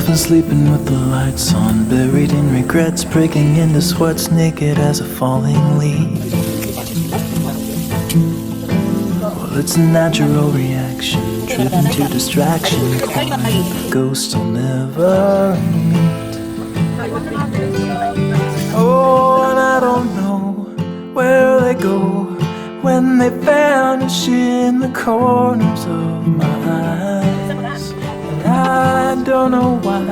Often sleeping with the lights on, buried in regrets, breaking into sweats, naked as a falling leaf. Well, it's a natural reaction, driven to distraction, a ghost I'll never meet. Oh, and I don't know where they go when they vanish in the corners of my eyes. And I don't know why,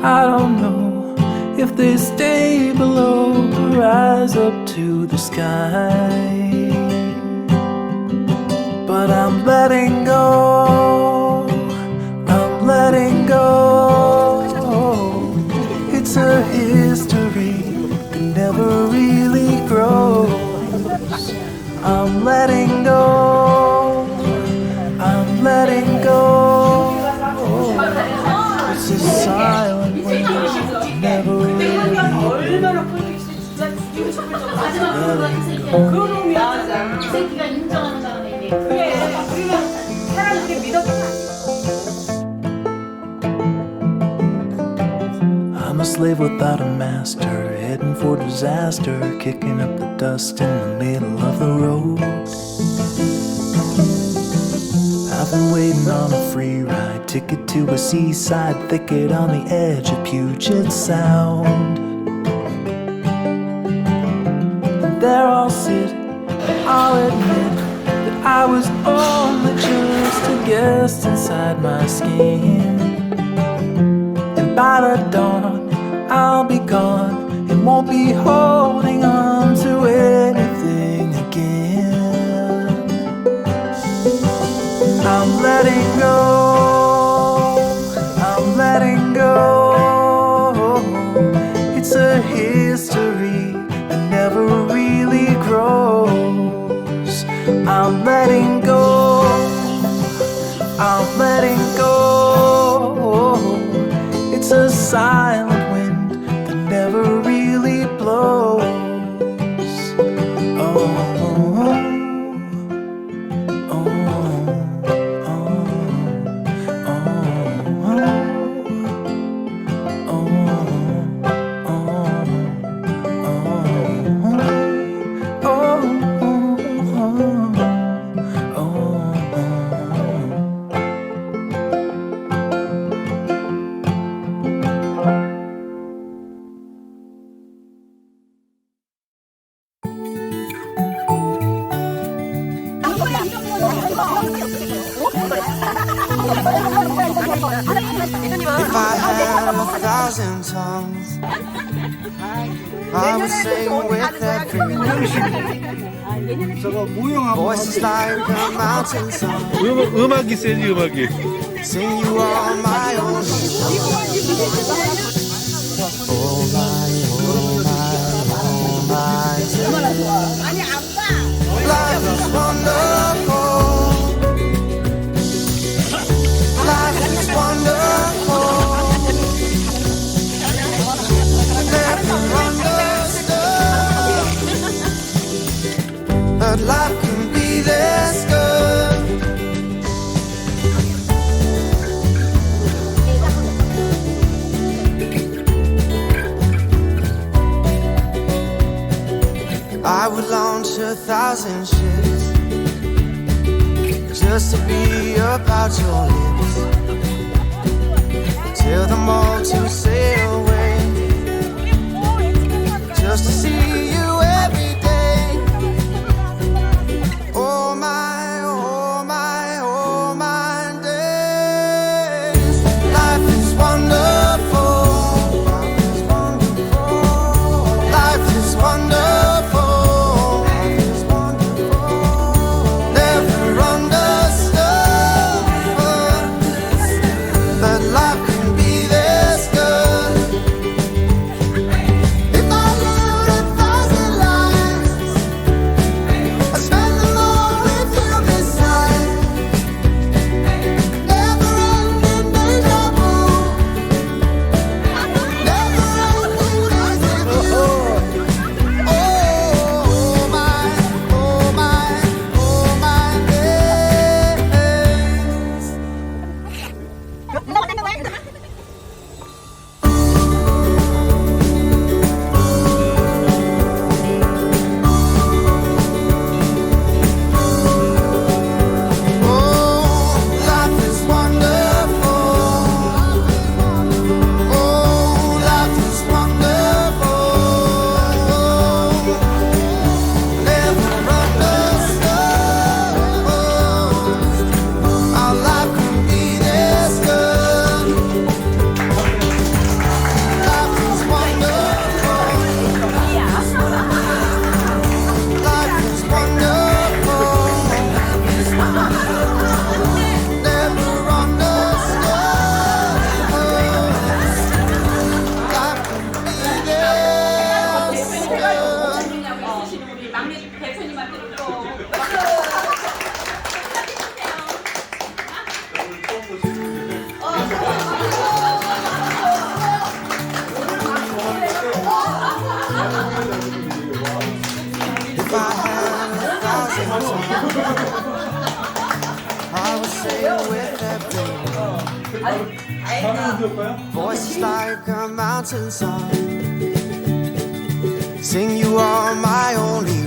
I don't know if they stay below or rise up to the sky. But I'm letting go, I'm letting go. It's a history that never really grows. I'm letting go, I'm letting go. It's a silent wind that never really I'm a slave without a master, heading for disaster, kicking up the dust in the middle of the road. I've been waiting on a free ride, ticket to a seaside thicket on the edge of Puget Sound. And there I'll sit, I'll admit that I was only just a guest inside my skin. And by the dawn, I'll be gone and won't be holding on to anything again. I'm letting go, I'm letting go. It's a history that never really grows. I'm letting go, I'm letting go. It's a silent wind that never really blows. If I had 1,000 tongues, I would sing with every voices like a mountain song. 음악이 세지 음악이. Sing you all my own. Oh my, oh my, oh my. Life is wonderful. Life is wonderful. Never understood that life can be this good. I would launch 1,000 ships just to be about your lips, tell them all to sail away, just to see you every day. Oh my, oh my, oh my days. Life is wonderful. Life is wonderful. Never understood that life can be this good. If I lived 1,000 lives, I'd spend them all with you beside. Never ending deja vu. Never ending easy view. Oh my, oh my, oh my days. If I had 1,000 tongues, I would say it with everything. Voices like a mountain song. Sing you are my only